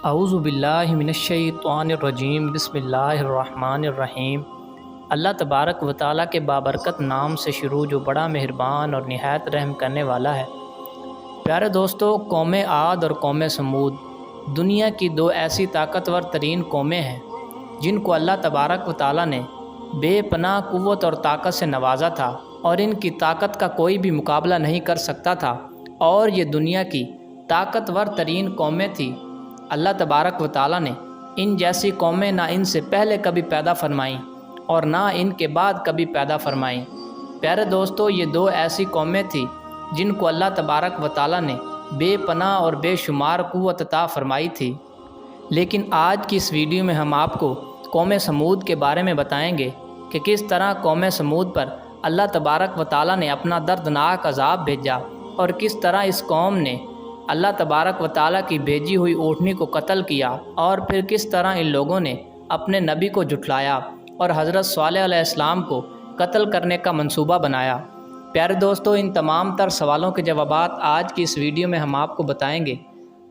اعوذ باللہ من الشیطان الرجیم بسم اللہ الرحمن الرحیم۔ اللہ تبارک و تعالیٰ کے بابرکت نام سے شروع جو بڑا مہربان اور نہایت رحم کرنے والا ہے۔ پیارے دوستو، قوم عاد اور قوم سمود دنیا کی دو ایسی طاقتور ترین قومیں ہیں جن کو اللہ تبارک و تعالیٰ نے بے پناہ قوت اور طاقت سے نوازا تھا، اور ان کی طاقت کا کوئی بھی مقابلہ نہیں کر سکتا تھا، اور یہ دنیا کی طاقتور ترین قومیں تھیں۔ اللہ تبارک و تعالیٰ نے ان جیسی قومیں نہ ان سے پہلے کبھی پیدا فرمائیں اور نہ ان کے بعد کبھی پیدا فرمائیں۔ پیارے دوستو، یہ دو ایسی قومیں تھیں جن کو اللہ تبارک و تعالیٰ نے بے پناہ اور بے شمار قوت عطا فرمائی تھی۔ لیکن آج کی اس ویڈیو میں ہم آپ کو قوم سمود کے بارے میں بتائیں گے کہ کس طرح قوم سمود پر اللہ تبارک و تعالیٰ نے اپنا دردناک عذاب بھیجا، اور کس طرح اس قوم نے اللہ تبارک و تعالیٰ کی بھیجی ہوئی اونٹنی کو قتل کیا، اور پھر کس طرح ان لوگوں نے اپنے نبی کو جھٹلایا اور حضرت صالح علیہ السلام کو قتل کرنے کا منصوبہ بنایا۔ پیارے دوستو، ان تمام تر سوالوں کے جوابات آج کی اس ویڈیو میں ہم آپ کو بتائیں گے،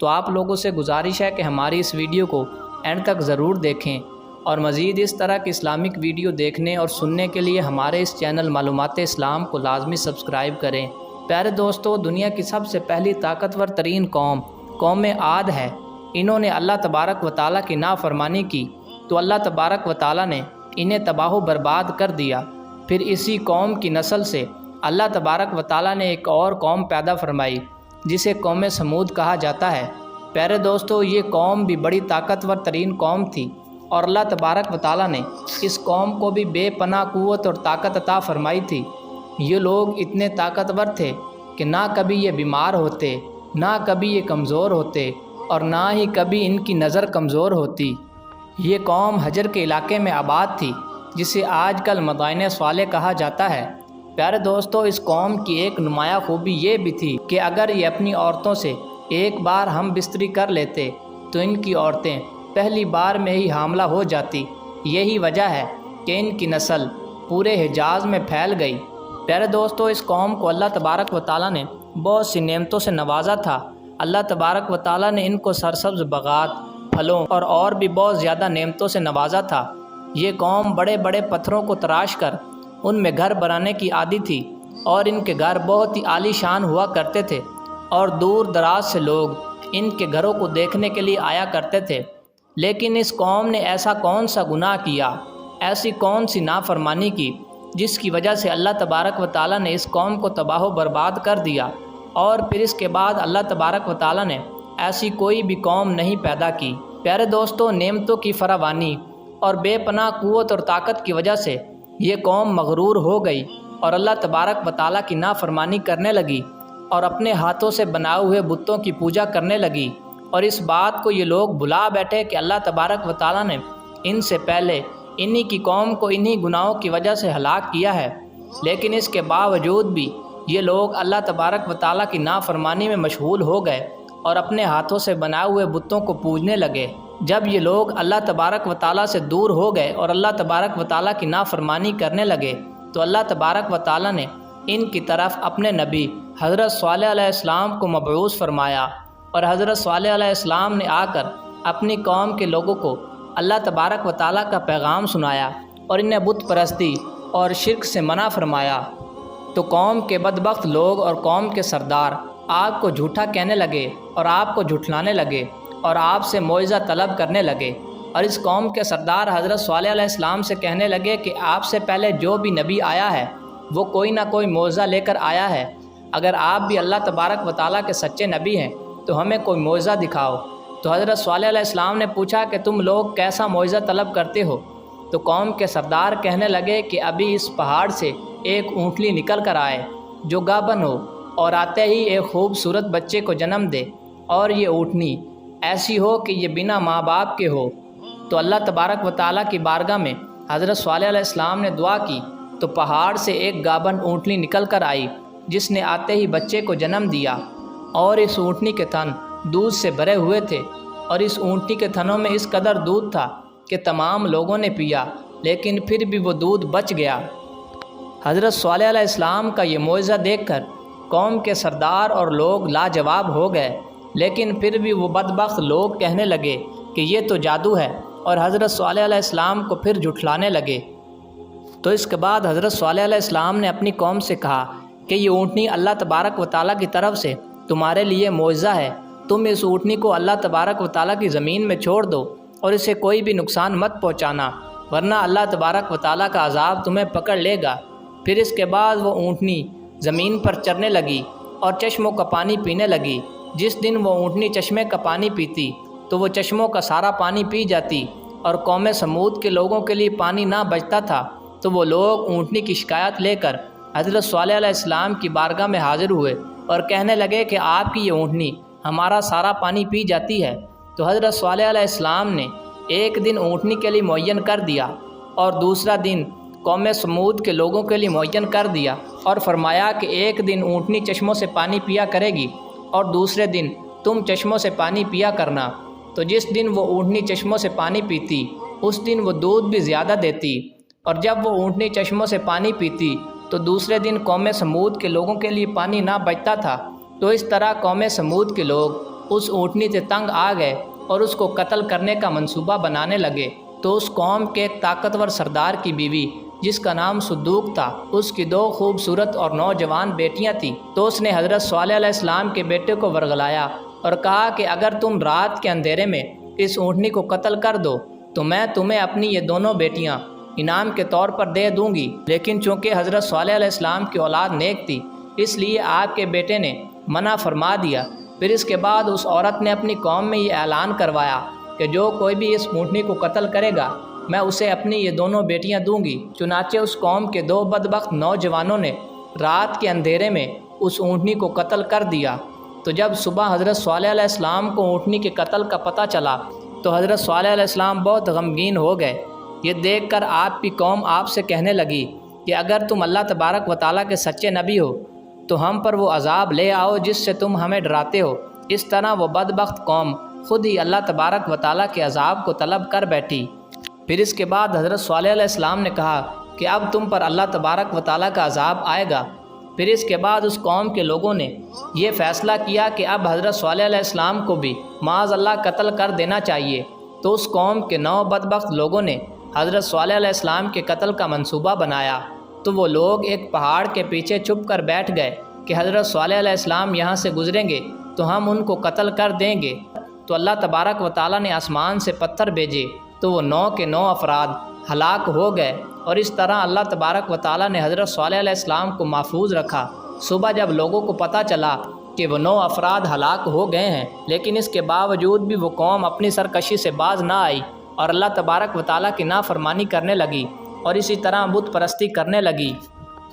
تو آپ لوگوں سے گزارش ہے کہ ہماری اس ویڈیو کو اینڈ تک ضرور دیکھیں، اور مزید اس طرح کی اسلامک ویڈیو دیکھنے اور سننے کے لیے ہمارے اس چینل معلومات اسلام کو لازمی سبسکرائب کریں۔ پیارے دوستو، دنیا کی سب سے پہلی طاقتور ترین قوم عاد ہے۔ انہوں نے اللہ تبارک و تعالیٰ کی نافرمانی کی تو اللہ تبارک و تعالیٰ نے انہیں تباہ و برباد کر دیا۔ پھر اسی قوم کی نسل سے اللہ تبارک و تعالیٰ نے ایک اور قوم پیدا فرمائی جسے قوم سمود کہا جاتا ہے۔ پیارے دوستو، یہ قوم بھی بڑی طاقتور ترین قوم تھی، اور اللہ تبارک و تعالیٰ نے اس قوم کو بھی بے پناہ قوت اور طاقت عطا فرمائی تھی۔ یہ لوگ اتنے طاقتور تھے کہ نہ کبھی یہ بیمار ہوتے، نہ کبھی یہ کمزور ہوتے، اور نہ ہی کبھی ان کی نظر کمزور ہوتی۔ یہ قوم حجر کے علاقے میں آباد تھی، جسے آج کل مدائن صالح کہا جاتا ہے۔ پیارے دوستو، اس قوم کی ایک نمایاں خوبی یہ بھی تھی کہ اگر یہ اپنی عورتوں سے ایک بار ہم بستری کر لیتے تو ان کی عورتیں پہلی بار میں ہی حاملہ ہو جاتی۔ یہی وجہ ہے کہ ان کی نسل پورے حجاز میں پھیل گئی۔ پیارے دوستو، اس قوم کو اللہ تبارک و تعالیٰ نے بہت سی نعمتوں سے نوازا تھا۔ اللہ تبارک و تعالیٰ نے ان کو سرسبز باغات، پھلوں اور بھی بہت زیادہ نعمتوں سے نوازا تھا۔ یہ قوم بڑے بڑے پتھروں کو تراش کر ان میں گھر بنانے کی عادی تھی، اور ان کے گھر بہت ہی عالی شان ہوا کرتے تھے، اور دور دراز سے لوگ ان کے گھروں کو دیکھنے کے لیے آیا کرتے تھے۔ لیکن اس قوم نے ایسا کون سا گناہ کیا، ایسی کون سی نافرمانی کی، جس کی وجہ سے اللہ تبارک و تعالیٰ نے اس قوم کو تباہ و برباد کر دیا، اور پھر اس کے بعد اللہ تبارک و تعالیٰ نے ایسی کوئی بھی قوم نہیں پیدا کی۔ پیارے دوستو، نعمتوں کی فراوانی اور بے پناہ قوت اور طاقت کی وجہ سے یہ قوم مغرور ہو گئی اور اللہ تبارک و تعالیٰ کی نافرمانی کرنے لگی، اور اپنے ہاتھوں سے بنائے ہوئے بتوں کی پوجا کرنے لگی، اور اس بات کو یہ لوگ بھلا بیٹھے کہ اللہ تبارک و تعالیٰ نے ان سے پہلے انہی کی قوم کو انہی گناہوں کی وجہ سے ہلاک کیا ہے۔ لیکن اس کے باوجود بھی یہ لوگ اللہ تبارک و تعالیٰ کی نافرمانی میں مشغول ہو گئے اور اپنے ہاتھوں سے بنائے ہوئے بتوں کو پوجنے لگے۔ جب یہ لوگ اللہ تبارک و تعالیٰ سے دور ہو گئے اور اللہ تبارک و تعالیٰ کی نافرمانی کرنے لگے، تو اللہ تبارک و تعالیٰ نے ان کی طرف اپنے نبی حضرت صالح علیہ السلام کو مبعوث فرمایا، اور حضرت صالح علیہ السلام نے آ کر اپنی قوم کے لوگوں کو اللہ تبارک و تعالیٰ کا پیغام سنایا، اور انہیں بت پرستی اور شرک سے منع فرمایا۔ تو قوم کے بدبخت لوگ اور قوم کے سردار آپ کو جھوٹا کہنے لگے اور آپ کو جھٹلانے لگے اور آپ سے معجزہ طلب کرنے لگے، اور اس قوم کے سردار حضرت صالح علیہ السلام سے کہنے لگے کہ آپ سے پہلے جو بھی نبی آیا ہے وہ کوئی نہ کوئی معجزہ لے کر آیا ہے، اگر آپ بھی اللہ تبارک و تعالیٰ کے سچے نبی ہیں تو ہمیں کوئی معجزہ دکھاؤ۔ تو حضرت صالح علیہ السلام نے پوچھا کہ تم لوگ کیسا معجزہ طلب کرتے ہو؟ تو قوم کے سردار کہنے لگے کہ ابھی اس پہاڑ سے ایک اونٹنی نکل کر آئے جو گابن ہو، اور آتے ہی ایک خوبصورت بچے کو جنم دے، اور یہ اونٹنی ایسی ہو کہ یہ بنا ماں باپ کے ہو۔ تو اللہ تبارک و تعالیٰ کی بارگاہ میں حضرت صالح علیہ السلام نے دعا کی، تو پہاڑ سے ایک گابن اونٹنی نکل کر آئی جس نے آتے ہی بچے کو جنم دیا، اور اس اونٹنی کے تھن دودھ سے بھرے ہوئے تھے، اور اس اونٹنی کے تھنوں میں اس قدر دودھ تھا کہ تمام لوگوں نے پیا، لیکن پھر بھی وہ دودھ بچ گیا۔ حضرت صالح علیہ السلام کا یہ معجزہ دیکھ کر قوم کے سردار اور لوگ لاجواب ہو گئے، لیکن پھر بھی وہ بدبخت لوگ کہنے لگے کہ یہ تو جادو ہے، اور حضرت صالح علیہ السلام کو پھر جھٹلانے لگے۔ تو اس کے بعد حضرت صالح علیہ السلام نے اپنی قوم سے کہا کہ یہ اونٹنی اللہ تبارک و تعالیٰ کی طرف سے تمہارے لیے معجزہ ہے، تم اس اونٹنی کو اللہ تبارک و تعالیٰ کی زمین میں چھوڑ دو اور اسے کوئی بھی نقصان مت پہنچانا، ورنہ اللہ تبارک و تعالیٰ کا عذاب تمہیں پکڑ لے گا۔ پھر اس کے بعد وہ اونٹنی زمین پر چرنے لگی اور چشموں کا پانی پینے لگی۔ جس دن وہ اونٹنی چشمے کا پانی پیتی تو وہ چشموں کا سارا پانی پی جاتی، اور قوم سمود کے لوگوں کے لیے پانی نہ بچتا تھا، تو وہ لوگ اونٹنی کی شکایت لے کر حضرت صالح علیہ السلام کی بارگاہ میں حاضر ہوئے اور کہنے لگے کہ آپ کی یہ اونٹنی ہمارا سارا پانی پی جاتی ہے۔ تو حضرت صالح علیہ السلام نے ایک دن اونٹنی کے لیے معین کر دیا اور دوسرا دن قوم سمود کے لوگوں کے لیے معین کر دیا، اور فرمایا کہ ایک دن اونٹنی چشموں سے پانی پیا کرے گی اور دوسرے دن تم چشموں سے پانی پیا کرنا۔ تو جس دن وہ اونٹنی چشموں سے پانی پیتی اس دن وہ دودھ بھی زیادہ دیتی، اور جب وہ اونٹنی چشموں سے پانی پیتی تو دوسرے دن قوم سمود کے لوگوں کے لیے پانی نہ بچتا تھا۔ تو اس طرح قوم سمود کے لوگ اس اونٹنی سے تنگ آ گئے اور اس کو قتل کرنے کا منصوبہ بنانے لگے۔ تو اس قوم کے ایک طاقتور سردار کی بیوی جس کا نام صدوق تھا، اس کی 2 خوبصورت اور نوجوان بیٹیاں تھیں۔ تو اس نے حضرت صالح علیہ السلام کے بیٹے کو ورغلایا اور کہا کہ اگر تم رات کے اندھیرے میں اس اونٹنی کو قتل کر دو تو میں تمہیں اپنی یہ دونوں بیٹیاں انعام کے طور پر دے دوں گی۔ لیکن چونکہ حضرت صالح علیہ السلام کی اولاد نیک تھی، اس لیے آپ کے بیٹے نے منع فرما دیا۔ پھر اس کے بعد اس عورت نے اپنی قوم میں یہ اعلان کروایا کہ جو کوئی بھی اس اونٹنی کو قتل کرے گا میں اسے اپنی یہ دونوں بیٹیاں دوں گی۔ چنانچہ اس قوم کے 2 بدبخت نوجوانوں نے رات کے اندھیرے میں اس اونٹنی کو قتل کر دیا۔ تو جب صبح حضرت صالح علیہ السلام کو اونٹنی کے قتل کا پتہ چلا تو حضرت صالح علیہ السلام بہت غمگین ہو گئے۔ یہ دیکھ کر آپ کی قوم آپ سے کہنے لگی کہ اگر تم اللہ تبارک و تعالیٰ کے سچے نبی ہو تو ہم پر وہ عذاب لے آؤ جس سے تم ہمیں ڈراتے ہو۔ اس طرح وہ بدبخت قوم خود ہی اللہ تبارک و تعالیٰ کے عذاب کو طلب کر بیٹھی۔ پھر اس کے بعد حضرت صالح علیہ السلام نے کہا کہ اب تم پر اللہ تبارک و تعالیٰ کا عذاب آئے گا۔ پھر اس کے بعد اس قوم کے لوگوں نے یہ فیصلہ کیا کہ اب حضرت صالح علیہ السلام کو بھی معاذ اللہ قتل کر دینا چاہیے۔ تو اس قوم کے 9 بدبخت لوگوں نے حضرت صالح علیہ السلام کے قتل کا منصوبہ بنایا۔ تو وہ لوگ ایک پہاڑ کے پیچھے چھپ کر بیٹھ گئے کہ حضرت صالح علیہ السلام یہاں سے گزریں گے تو ہم ان کو قتل کر دیں گے۔ تو اللہ تبارک و تعالیٰ نے آسمان سے پتھر بھیجے تو وہ 9 کے 9 افراد ہلاک ہو گئے، اور اس طرح اللہ تبارک و تعالیٰ نے حضرت صالح علیہ السلام کو محفوظ رکھا۔ صبح جب لوگوں کو پتہ چلا کہ وہ 9 افراد ہلاک ہو گئے ہیں، لیکن اس کے باوجود بھی وہ قوم اپنی سرکشی سے باز نہ آئی اور اللہ تبارک و تعالیٰ کی نافرمانی کرنے لگی اور اسی طرح بت پرستی کرنے لگی،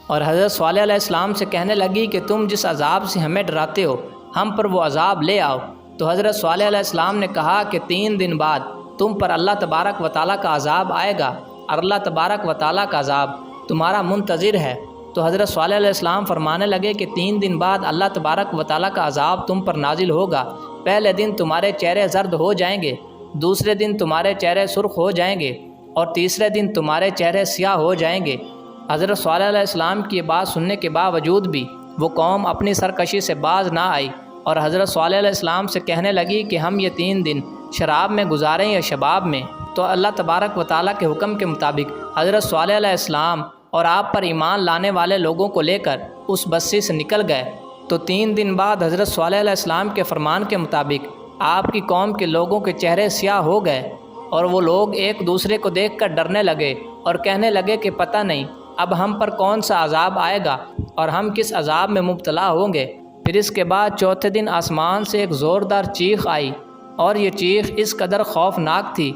اور حضرت صالح علیہ السلام سے کہنے لگی کہ تم جس عذاب سے ہمیں ڈراتے ہو ہم پر وہ عذاب لے آؤ۔ تو حضرت صالح علیہ السلام نے کہا کہ 3 دن بعد تم پر اللہ تبارک و تعالیٰ کا عذاب آئے گا، اور اللہ تبارک و تعالیٰ کا عذاب تمہارا منتظر ہے۔ تو حضرت صالح علیہ السلام فرمانے لگے کہ 3 دن بعد اللہ تبارک و تعالیٰ کا عذاب تم پر نازل ہوگا۔ پہلے دن تمہارے چہرے زرد ہو جائیں گے، دوسرے دن تمہارے چہرے سرخ ہو جائیں گے، اور تیسرے دن تمہارے چہرے سیاہ ہو جائیں گے۔ حضرت صالح علیہ السلام کی یہ بات سننے کے باوجود بھی وہ قوم اپنی سرکشی سے باز نہ آئی، اور حضرت صالح علیہ السلام سے کہنے لگی کہ ہم یہ 3 دن شراب میں گزاریں یا شباب میں۔ تو اللہ تبارک و تعالیٰ کے حکم کے مطابق حضرت صالح علیہ السلام اور آپ پر ایمان لانے والے لوگوں کو لے کر اس بستی سے نکل گئے۔ تو 3 دن بعد حضرت صالح علیہ السلام کے فرمان کے مطابق آپ کی قوم کے لوگوں کے چہرے سیاہ ہو گئے، اور وہ لوگ ایک دوسرے کو دیکھ کر ڈرنے لگے اور کہنے لگے کہ پتہ نہیں اب ہم پر کون سا عذاب آئے گا اور ہم کس عذاب میں مبتلا ہوں گے۔ پھر اس کے بعد چوتھے دن آسمان سے ایک زوردار چیخ آئی، اور یہ چیخ اس قدر خوفناک تھی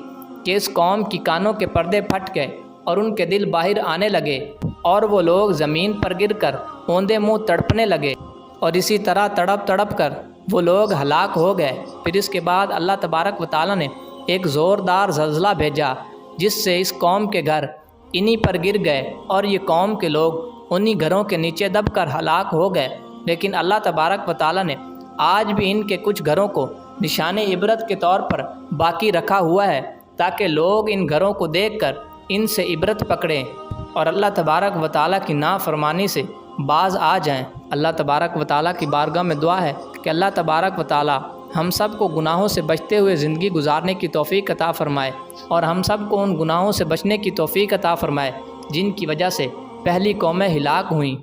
کہ اس قوم کی کانوں کے پردے پھٹ گئے اور ان کے دل باہر آنے لگے، اور وہ لوگ زمین پر گر کر اوندے منہ تڑپنے لگے، اور اسی طرح تڑپ تڑپ کر وہ لوگ ہلاک ہو گئے۔ پھر اس کے بعد اللہ تبارک و تعالیٰ نے ایک زوردار زلزلہ بھیجا جس سے اس قوم کے گھر انہی پر گر گئے، اور یہ قوم کے لوگ انہی گھروں کے نیچے دب کر ہلاک ہو گئے۔ لیکن اللہ تبارک و تعالیٰ نے آج بھی ان کے کچھ گھروں کو نشان عبرت کے طور پر باقی رکھا ہوا ہے، تاکہ لوگ ان گھروں کو دیکھ کر ان سے عبرت پکڑیں اور اللہ تبارک و تعالیٰ کی نافرمانی سے باز آ جائیں۔ اللہ تبارک و تعالیٰ کی بارگاہ میں دعا ہے کہ اللہ تبارک و تعالیٰ ہم سب کو گناہوں سے بچتے ہوئے زندگی گزارنے کی توفیق عطا فرمائے، اور ہم سب کو ان گناہوں سے بچنے کی توفیق عطا فرمائے جن کی وجہ سے پہلی قومیں ہلاک ہوئیں۔